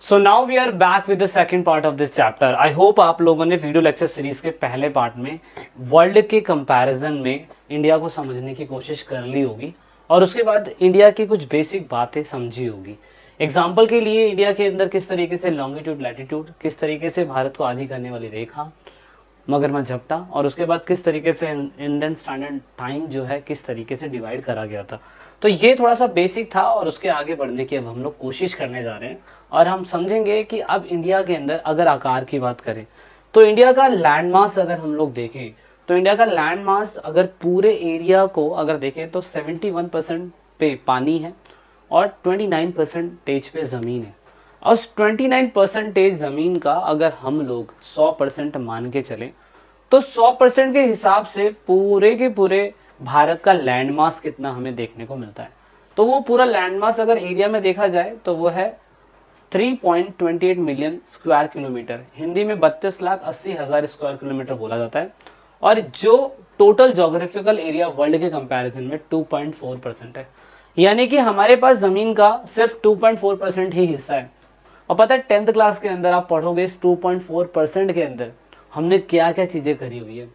So now we are back with the second part of this chapter. I hope आप लोगों ने video lecture series के पहले part में वर्ल्ड के कंपैरिजन में इंडिया को समझने की कोशिश कर ली होगी और उसके बाद इंडिया की कुछ बेसिक बातें समझी होगी। एग्जाम्पल के लिए इंडिया के अंदर किस तरीके से लॉन्गिट्यूड लैटिट्यूड, किस तरीके से भारत को आधी करने वाली रेखा, मगरमच्छ झपटा, और उसके बाद किस तरीके से इंडियन स्टैंडर्ड टाइम जो है किस तरीके से डिवाइड करा गया था। तो ये थोड़ा सा बेसिक था और उसके आगे बढ़ने की अब हम लोग कोशिश करने जा रहे हैं और हम समझेंगे कि अब इंडिया के अंदर अगर आकार की बात करें तो इंडिया का लैंड मास अगर हम लोग देखें तो इंडिया का लैंड मास अगर पूरे एरिया को अगर देखें तो 71% पे पानी है और 29% पे ज़मीन है। और उस 29% ज़मीन का अगर हम लोग 100% मान के चलें तो 100% के हिसाब से पूरे के पूरे भारत का लैंड मास कितना हमें देखने को मिलता है। तो वो पूरा लैंड मास अगर एरिया में देखा जाए तो वो है 3.28 मिलियन स्क्वायर किलोमीटर, हिंदी में 32,80,000 स्क्वायर किलोमीटर बोला जाता है। और जो टोटल जोग्राफिकल एरिया वर्ल्ड के कंपैरिजन में 2.4% है, यानी कि हमारे पास ज़मीन का सिर्फ 2.4% ही हिस्सा है। और पता है 10th क्लास के अंदर आप पढ़ोगे इस 2.4% के अंदर हमने क्या क्या चीज़ें करी हुई है।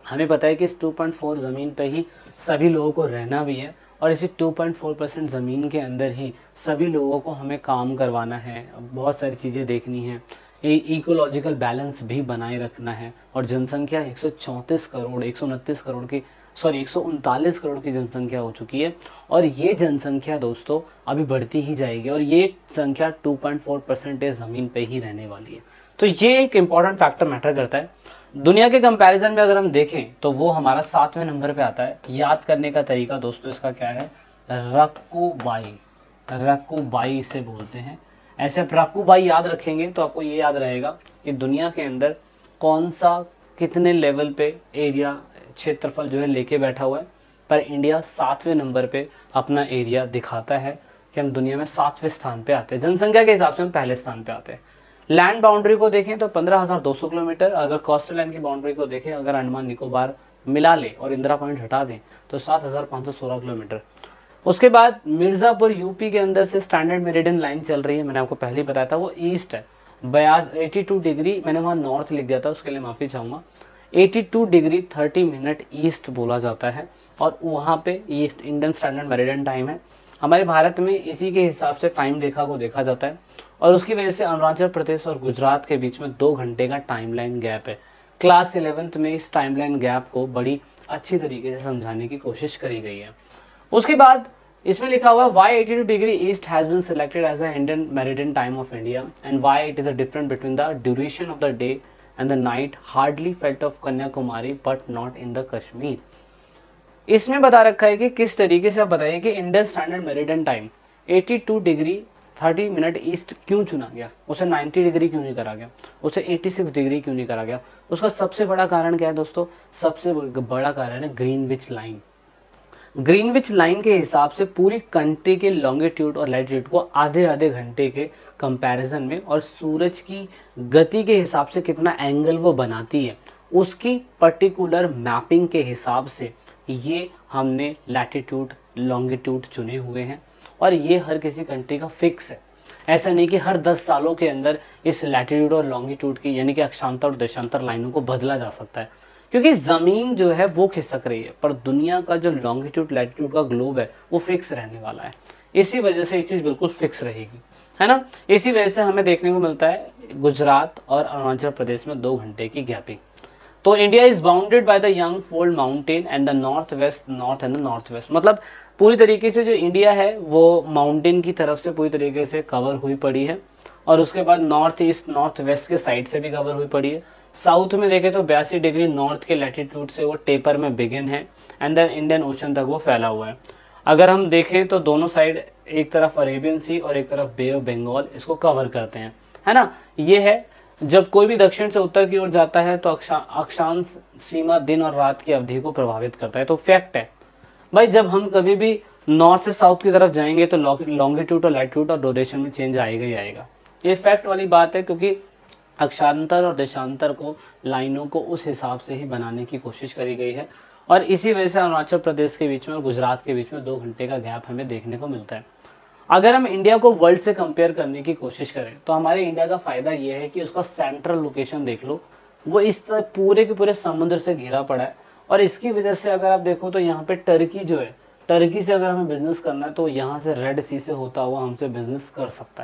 हमें पता है कि इस 2.4 ज़मीन पे ही सभी लोगों को रहना भी है और इसी 2.4% ज़मीन के अंदर ही सभी लोगों को हमें काम करवाना है, बहुत सारी चीज़ें देखनी है, इकोलॉजिकल बैलेंस भी बनाए रखना है। और जनसंख्या 134 करोड़ 129 करोड़ की 139 करोड़ की जनसंख्या हो चुकी है और ये जनसंख्या दोस्तों अभी बढ़ती ही जाएगी और ये संख्या 2.4% ज़मीन पे ही रहने वाली है। तो ये एक इम्पॉर्टेंट फैक्टर मैटर करता है। दुनिया के कंपैरिजन में अगर हम देखें तो वो हमारा 7वें नंबर पे आता है। याद करने का तरीका दोस्तों इसका क्या है, रकुबाई। रकुबाई इसे बोलते हैं। ऐसे आप रकुबाई याद रखेंगे तो आपको ये याद रहेगा कि दुनिया के अंदर कौन सा कितने लेवल पे एरिया क्षेत्रफल जो है लेके बैठा हुआ है। पर इंडिया 7वें नंबर पे अपना एरिया दिखाता है कि हम दुनिया में 7वें स्थान पे आते हैं। जनसंख्या के हिसाब से हम पहले स्थान पे आते हैं। लैंड बाउंड्री को देखें तो 15,200 किलोमीटर, अगर कोस्टल लाइन की बाउंड्री को देखें, अगर अंडमान निकोबार मिला ले और इंदिरा पॉइंट हटा दें तो 7,516 किलोमीटर। उसके बाद मिर्ज़ापुर यूपी के अंदर से स्टैंडर्ड मेरिडियन लाइन चल रही है, मैंने आपको पहले ही बताया था वो ईस्ट है। 82 डिग्री, मैंने वहाँ नॉर्थ लिख दिया था, उसके लिए माफ़ी चाहूँगा। 82 डिग्री 30 मिनट ईस्ट बोला जाता है और वहाँ पे east Indian standard meridian time है। हमारे भारत में इसी के हिसाब से टाइम रेखा को देखा जाता है और उसकी वजह से अरुणाचल प्रदेश और गुजरात के बीच में 2 घंटे का टाइमलाइन गैप है। क्लास 11th में इस टाइमलाइन गैप को बड़ी अच्छी तरीके से समझाने की कोशिश करी गई है। उसके बाद इसमें लिखा हुआ है why 82 degree east has been selected as a Indian meridian time of India and why it is a different between the duration of the day and the night hardly felt of Kanyakumari but not in the Kashmir. इसमें बता रखा है कि किस तरीके से आप बताइए कि Indian standard meridian time 82 degree 30 minute east क्यों चुना गया, उसे 90 डिग्री क्यों नहीं करा गया, उसे 86 डिग्री क्यों नहीं करा गया। उसका सबसे बड़ा कारण क्या है दोस्तों, सबसे बड़ा कारण है ग्रीनविच लाइन। ग्रीनविच लाइन के हिसाब से पूरी कंट्री के लॉन्गिट्यूड और लैटिट्यूड को आधे आधे घंटे के कंपैरिजन में और सूरज की गति के हिसाब से कितना एंगल वो बनाती है उसकी पर्टिकुलर मैपिंग के हिसाब से ये हमने लैटिट्यूड लॉन्गिट्यूड चुने हुए हैं और ये हर किसी कंट्री का फिक्स है। ऐसा नहीं कि हर 10 सालों के अंदर इस लैटिट्यूड और लॉन्गिट्यूड की यानी कि अक्षांतर और देशांतर लाइनों को बदला जा सकता है, क्योंकि ज़मीन जो है वो खिसक रही है पर दुनिया का जो लॉन्गिट्यूड लैटिट्यूड का ग्लोब है वो फिक्स रहने वाला है। इसी वजह से ये चीज़ बिल्कुल फिक्स रहेगी, है ना। इसी वजह से हमें देखने को मिलता है गुजरात और अरुणाचल प्रदेश में 2 घंटे की गैपिंग। तो India is bounded by the young fold mountain and the north west north and the north west, मतलब पूरी तरीके से जो इंडिया है वो माउंटेन की तरफ से पूरी तरीके से कवर हुई पड़ी है और उसके बाद नॉर्थ ईस्ट नॉर्थ वेस्ट के साइड से भी कवर हुई पड़ी है। साउथ में देखें तो 82 डिग्री नॉर्थ के लैटिट्यूड से वो टेपर में बिगिन है एंड देन इंडियन ओशन तक वो फैला हुआ है। अगर हम देखें तो दोनों साइड एक तरफ अरेबियन सी और एक तरफ बे ऑफ बंगाल इसको कवर करते हैं, है ना। ये है जब कोई भी दक्षिण से उत्तर की ओर जाता है तो अक्षांश सीमा दिन और रात की अवधि को प्रभावित करता है। तो फैक्ट है भाई, जब हम कभी भी नॉर्थ से साउथ की तरफ जाएंगे तो लॉन्गिट्यूड और लैटिट्यूड और ड्यूरेशन में चेंज आएगा ही आएगा। ये फैक्ट वाली बात है क्योंकि अक्षांतर और देशांतर को लाइनों को उस हिसाब से ही बनाने की कोशिश करी गई है और इसी वजह से अरुणाचल प्रदेश के बीच में और गुजरात के बीच में 2 घंटे का गैप हमें देखने को मिलता है। अगर हम इंडिया को वर्ल्ड से कंपेयर करने की कोशिश करें तो हमारे इंडिया का फ़ायदा ये है कि उसका सेंट्रल लोकेशन देख लो, वो इस तरह पूरे के पूरे समुद्र से घिरा पड़ा है। और इसकी वजह से अगर आप देखो तो यहाँ पे टर्की जो है, टर्की से अगर हमें बिजनेस करना है तो यहाँ से रेड सी से होता हुआ हमसे बिजनेस कर सकता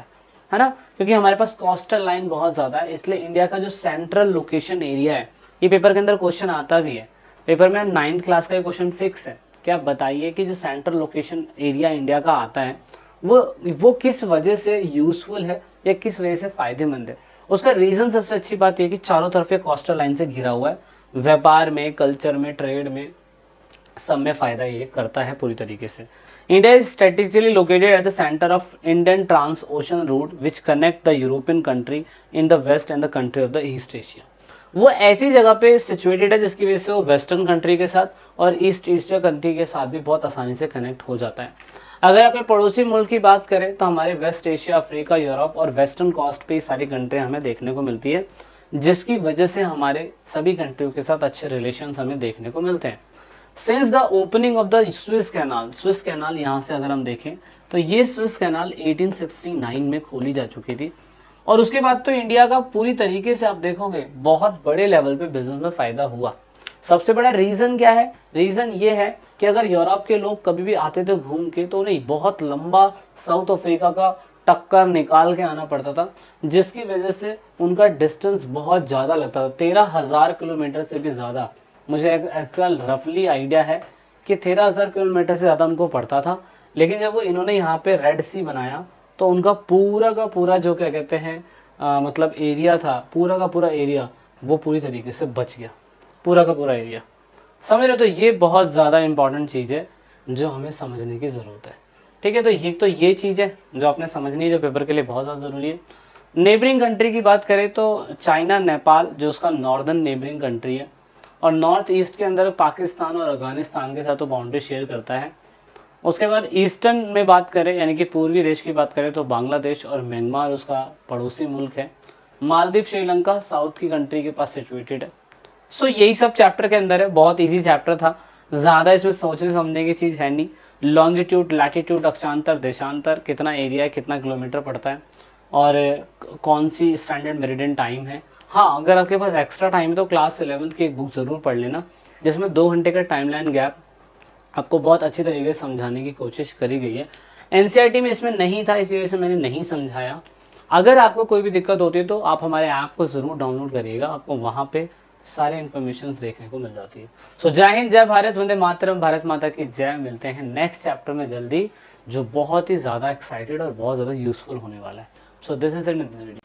है ना, क्योंकि हमारे पास कोस्टल लाइन बहुत ज़्यादा है। इसलिए इंडिया का जो सेंट्रल लोकेशन एरिया है, ये पेपर के अंदर क्वेश्चन आता भी है, पेपर में 9th क्लास का क्वेश्चन फिक्स है कि आप बताइए कि जो सेंट्रल लोकेशन एरिया इंडिया का आता है वो किस वजह से यूजफुल है या किस वजह से फायदेमंद है। उसका रीजन सबसे अच्छी बात यह कि चारों तरफ ये कोस्टल लाइन से घिरा हुआ है, व्यापार में, कल्चर में, ट्रेड में, सब में फायदा ये करता है पूरी तरीके से। India is strategically located at the centre of Indian trans ocean route which connect the European country in the west and the country of the East Asia. वो ऐसी जगह पे सिचुएटेड है जिसकी वजह से वो वेस्टर्न कंट्री के साथ और ईस्ट एशिया कंट्री के साथ भी बहुत आसानी से कनेक्ट हो जाता है। अगर अपने पड़ोसी मुल्क की बात करें तो हमारे वेस्ट एशिया, अफ्रीका, यूरोप और वेस्टर्न कोस्ट पे सारी कंट्री हमें देखने को मिलती है, जिसकी वजह से हमारे सभी कंट्रियों के साथ अच्छे रिलेशंस हमें देखने को मिलते हैं। Since the opening of the Swiss canal यहाँ से अगर हम देखें तो ये स्विस कैनाल 1869 में खोली जा चुकी थी। और उसके बाद तो इंडिया का पूरी तरीके से आप देखोगे बहुत बड़े लेवल पे बिजनेस में फायदा हुआ। सबसे बड़ा रीजन क्या है? रीजन ये है कि अगर यूरोप के लोग कभी भी आते थे घूम के तो नहीं, बहुत लंबा साउथ अफ्रीका का टक्कर निकाल के आना पड़ता था, जिसकी वजह से उनका डिस्टेंस बहुत ज़्यादा लगता था, 13,000 किलोमीटर से भी ज़्यादा। मुझे एक्चुअल रफली आइडिया है कि 13,000 किलोमीटर से ज़्यादा उनको पड़ता था। लेकिन जब वो इन्होंने यहाँ पे रेड सी बनाया तो उनका पूरा का पूरा जो क्या कहते हैं मतलब एरिया था, पूरा का पूरा एरिया वो पूरी तरीके से बच गया, पूरा का पूरा एरिया। समझ रहे? तो ये बहुत ज़्यादा इंपॉर्टेंट चीज़ है जो हमें समझने की ज़रूरत है। ठीक है, तो ये चीज़ है जो आपने समझनी है, जो पेपर के लिए बहुत ज़्यादा ज़रूरी है। नेबरिंग कंट्री की बात करें तो चाइना, नेपाल जो उसका नॉर्दर्न नेबरिंग कंट्री है, और नॉर्थ ईस्ट के अंदर पाकिस्तान और अफगानिस्तान के साथ तो बाउंड्री शेयर करता है। उसके बाद ईस्टर्न में बात करें यानी कि पूर्वी देश की बात करें तो बांग्लादेश और म्यांमार उसका पड़ोसी मुल्क है। मालदीव, श्रीलंका साउथ की कंट्री के पास सिचुएटेड है। सो यही सब चैप्टर के अंदर है, बहुत इजी चैप्टर था, ज़्यादा इसमें सोचने समझने की चीज़ है नहीं। लॉन्गिट्यूड, लैटिट्यूड, अक्षांतर, देशांतर, कितना एरिया है, कितना किलोमीटर पड़ता है और कौन सी स्टैंडर्ड मेरिडियन टाइम है। हाँ, अगर आपके पास एक्स्ट्रा टाइम है तो क्लास 11th की एक बुक ज़रूर पढ़ लेना, जिसमें 2 घंटे का टाइमलाइन गैप आपको बहुत अच्छी तरीके से समझाने की कोशिश करी गई है। एनसीईआरटी में इसमें नहीं था, इसी वजह से मैंने नहीं समझाया। अगर आपको कोई भी दिक्कत होती है तो आप हमारे ऐप को ज़रूर डाउनलोड करिएगा, आपको वहाँ पे सारे इन्फॉर्मेशन देखने को मिल जाती है। सो जय हिंद, जय भारत, वंदे मातरम, भारत माता की जय। मिलते हैं नेक्स्ट चैप्टर में जल्दी, जो बहुत ही ज़्यादा एक्साइटेड और बहुत ज़्यादा यूजफुल होने वाला है। So this is it in this video.